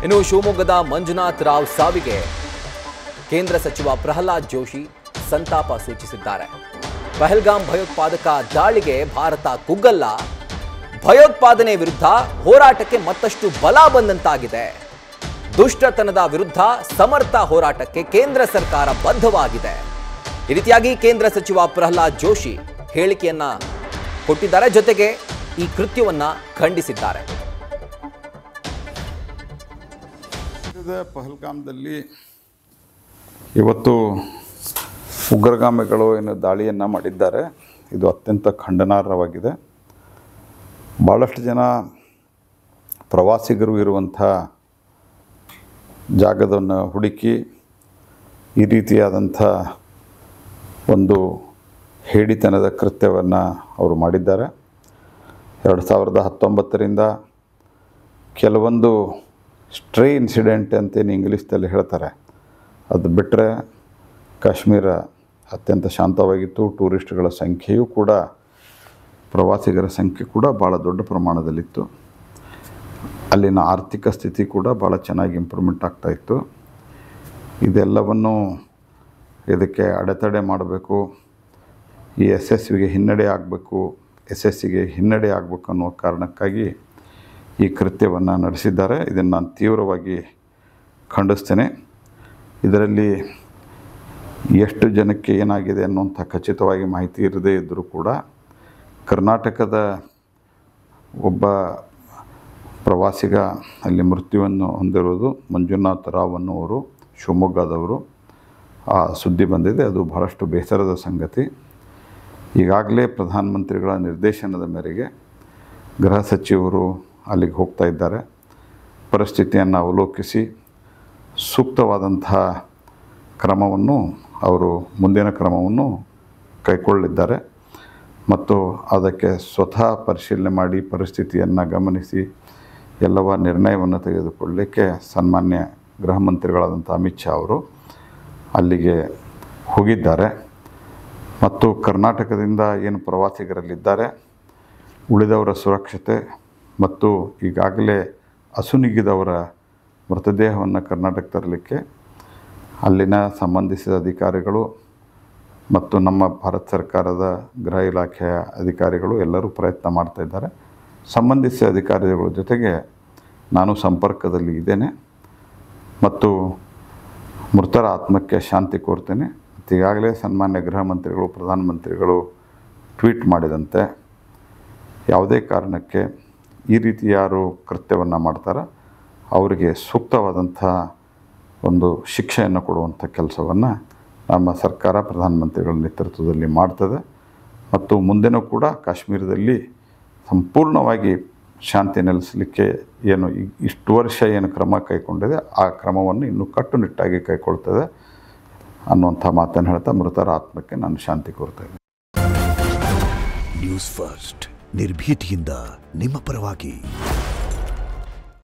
ಇನ್ನು ಶಿವಮೊಗ್ಗದ ಮಂಜುನಾಥ್ ರಾವ್ ಸಾವಿಗೆ ಕೇಂದ್ರ ಸಚಿವ ಪ್ರಹ್ಲಾದ್ ಜೋಶಿ ಸಂತಾಪ ಸೂಚಿಸಿದ್ದಾರೆ. ಪಹಲ್ಗಾಮ್ ಭಯೋತ್ಪಾದಕ ದಾಳಿಗೆ ಭಾರತ ಕುಗ್ಗಲ್ಲ, ಭಯೋತ್ಪಾದನೆ ವಿರುದ್ಧ ಹೋರಾಟಕ್ಕೆ ಮತ್ತಷ್ಟು ಬಲ ಬಂದಂತಾಗಿದೆ. ದುಷ್ಟತನದ ವಿರುದ್ಧ ಸಮರ್ಥ ಹೋರಾಟಕ್ಕೆ ಕೇಂದ್ರ ಸರ್ಕಾರ ಬದ್ಧವಾಗಿದೆ. ಈ ರೀತಿಯಾಗಿ ಕೇಂದ್ರ ಸಚಿವ ಪ್ರಹ್ಲಾದ್ ಜೋಶಿ ಹೇಳಿಕೆಯನ್ನ ಕೊಟ್ಟಿದ್ದಾರೆ. ಜೊತೆಗೆ ಈ ಕೃತ್ಯವನ್ನ ಖಂಡಿಸಿದ್ದಾರೆ. ಪಹಲ್ಗಾಮ್ದಲ್ಲಿ ಇವತ್ತು ಉಗ್ರಗಾಮಿಗಳು ಏನು ದಾಳಿಯನ್ನು ಮಾಡಿದ್ದಾರೆ, ಇದು ಅತ್ಯಂತ ಖಂಡನಾರ್ಹವಾಗಿದೆ. ಭಾಳಷ್ಟು ಜನ ಪ್ರವಾಸಿಗರು ಇರುವಂಥ ಜಾಗವನ್ನು ಹುಡುಕಿ ಈ ರೀತಿಯಾದಂಥ ಒಂದು ಹೇಡಿತನದ ಕೃತ್ಯವನ್ನು ಅವರು ಮಾಡಿದ್ದಾರೆ. 2019ರಿಂದ ಕೆಲವೊಂದು ಸ್ಟ್ರೇ ಇನ್ಸಿಡೆಂಟ್ ಅಂತೇನು ಇಂಗ್ಲೀಷ್ದಲ್ಲಿ ಹೇಳ್ತಾರೆ, ಅದು ಬಿಟ್ಟರೆ ಕಾಶ್ಮೀರ ಅತ್ಯಂತ ಶಾಂತವಾಗಿತ್ತು. ಟೂರಿಸ್ಟ್ಗಳ ಸಂಖ್ಯೆಯೂ ಕೂಡ, ಪ್ರವಾಸಿಗರ ಸಂಖ್ಯೆ ಕೂಡ ಭಾಳ ದೊಡ್ಡ ಪ್ರಮಾಣದಲ್ಲಿತ್ತು. ಅಲ್ಲಿನ ಆರ್ಥಿಕ ಸ್ಥಿತಿ ಕೂಡ ಭಾಳ ಚೆನ್ನಾಗಿ ಇಂಪ್ರೂವ್ಮೆಂಟ್ ಆಗ್ತಾಯಿತ್ತು. ಇದೆಲ್ಲವನ್ನು ಇದಕ್ಕೆ ಅಡೆತಡೆ ಮಾಡಬೇಕು, ಈ ಯಶಸ್ವಿಗೆ ಹಿನ್ನಡೆ ಆಗಬೇಕು, ಯಶಸ್ಸಿಗೆ ಹಿನ್ನಡೆ ಆಗಬೇಕು ಅನ್ನೋ ಕಾರಣಕ್ಕಾಗಿ ಈ ಕೃತ್ಯವನ್ನು ನಡೆಸಿದ್ದಾರೆ. ಇದನ್ನು ನಾನು ತೀವ್ರವಾಗಿ ಖಂಡಿಸ್ತೇನೆ. ಇದರಲ್ಲಿ ಎಷ್ಟು ಜನಕ್ಕೆ ಏನಾಗಿದೆ ಅನ್ನುವಂಥ ಖಚಿತವಾಗಿ ಮಾಹಿತಿ ಇರದೇ ಇದ್ದರೂ ಕೂಡ ಕರ್ನಾಟಕದ ಒಬ್ಬ ಪ್ರವಾಸಿಗ ಅಲ್ಲಿ ಮೃತ್ಯುವನ್ನು ಹೊಂದಿರುವುದು, ಮಂಜುನಾಥ್ ರಾವ್ ಅನ್ನುವರು, ಶಿವಮೊಗ್ಗದವರು. ಆ ಸುದ್ದಿ ಬಂದಿದೆ, ಅದು ಬಹಳಷ್ಟು ಬೇಸರದ ಸಂಗತಿ. ಈಗಾಗಲೇ ಪ್ರಧಾನಮಂತ್ರಿಗಳ ನಿರ್ದೇಶನದ ಮೇರೆಗೆ ಗೃಹ ಸಚಿವರು ಅಲ್ಲಿಗೆ ಹೋಗ್ತಾ ಇದ್ದಾರೆ. ಪರಿಸ್ಥಿತಿಯನ್ನು ಅವಲೋಕಿಸಿ ಸೂಕ್ತವಾದಂಥ ಕ್ರಮವನ್ನು ಅವರು ಮುಂದಿನ ಕ್ರಮವನ್ನು ಕೈಗೊಳ್ಳಲಿದ್ದಾರೆ ಮತ್ತು ಅದಕ್ಕೆ ಸ್ವತಃ ಪರಿಶೀಲನೆ ಮಾಡಿ ಪರಿಸ್ಥಿತಿಯನ್ನು ಗಮನಿಸಿ ಎಲ್ಲವ ನಿರ್ಣಯವನ್ನು ತೆಗೆದುಕೊಳ್ಳಲಿಕ್ಕೆ ಸನ್ಮಾನ್ಯ ಗೃಹ ಮಂತ್ರಿಗಳಾದಂಥ ಅಮಿತ್ ಶಾ ಅವರು ಅಲ್ಲಿಗೆ ಹೋಗಿದ್ದಾರೆ. ಮತ್ತು ಕರ್ನಾಟಕದಿಂದ ಏನು ಪ್ರವಾಸಿಗರಲ್ಲಿದ್ದಾರೆ ಉಳಿದವರ ಸುರಕ್ಷತೆ ಮತ್ತು ಈಗಾಗಲೇ ಅಸುನೀಗಿದವರ ಮೃತದೇಹವನ್ನು ಕರ್ನಾಟಕ ತರಲಿಕ್ಕೆ ಅಲ್ಲಿನ ಸಂಬಂಧಿಸಿದ ಅಧಿಕಾರಿಗಳು ಮತ್ತು ನಮ್ಮ ಭಾರತ ಸರ್ಕಾರದ ಗೃಹ ಇಲಾಖೆಯ ಅಧಿಕಾರಿಗಳು ಎಲ್ಲರೂ ಪ್ರಯತ್ನ ಮಾಡ್ತಾಯಿದ್ದಾರೆ. ಸಂಬಂಧಿಸಿದ ಅಧಿಕಾರಿಗಳ ಜೊತೆಗೆ ನಾನು ಸಂಪರ್ಕದಲ್ಲಿ ಇದ್ದೇನೆ ಮತ್ತು ಮೃತರ ಆತ್ಮಕ್ಕೆ ಶಾಂತಿ ಕೋರ್ತೇನೆ. ಮತ್ತು ಈಗಾಗಲೇ ಸನ್ಮಾನ್ಯ ಗೃಹ ಮಂತ್ರಿಗಳು, ಪ್ರಧಾನಮಂತ್ರಿಗಳು ಟ್ವೀಟ್ ಮಾಡಿದಂತೆ ಯಾವುದೇ ಕಾರಣಕ್ಕೆ ಈ ರೀತಿ ಯಾರು ಕೃತ್ಯವನ್ನು ಮಾಡ್ತಾರೋ ಅವರಿಗೆ ಸೂಕ್ತವಾದಂಥ ಒಂದು ಶಿಕ್ಷೆಯನ್ನು ಕೊಡುವಂಥ ಕೆಲಸವನ್ನು ನಮ್ಮ ಸರ್ಕಾರ ಪ್ರಧಾನಮಂತ್ರಿಗಳ ನೇತೃತ್ವದಲ್ಲಿ ಮಾಡ್ತದೆ. ಮತ್ತು ಮುಂದೆನೂ ಕೂಡ ಕಾಶ್ಮೀರದಲ್ಲಿ ಸಂಪೂರ್ಣವಾಗಿ ಶಾಂತಿ ನೆಲೆಸಲಿಕ್ಕೆ ಏನು ಇಷ್ಟು ವರ್ಷ ಏನು ಕ್ರಮ ಕೈಗೊಂಡಿದೆ ಆ ಕ್ರಮವನ್ನು ಇನ್ನೂ ಕಟ್ಟುನಿಟ್ಟಾಗಿ ಕೈಗೊಳ್ತದೆ ಅನ್ನುವಂಥ ಮಾತನ್ನು ಹೇಳ್ತಾ ಮೃತರ ಆತ್ಮಕ್ಕೆ ನಾನು ಶಾಂತಿ ಕೋರ್ತೇನೆ. ನ್ಯೂಸ್ ಫಸ್ಟ್ ನಿರ್ಭೀತಿಯಿಂದ ನಿಮ್ಮ ಪರವಾಗಿ.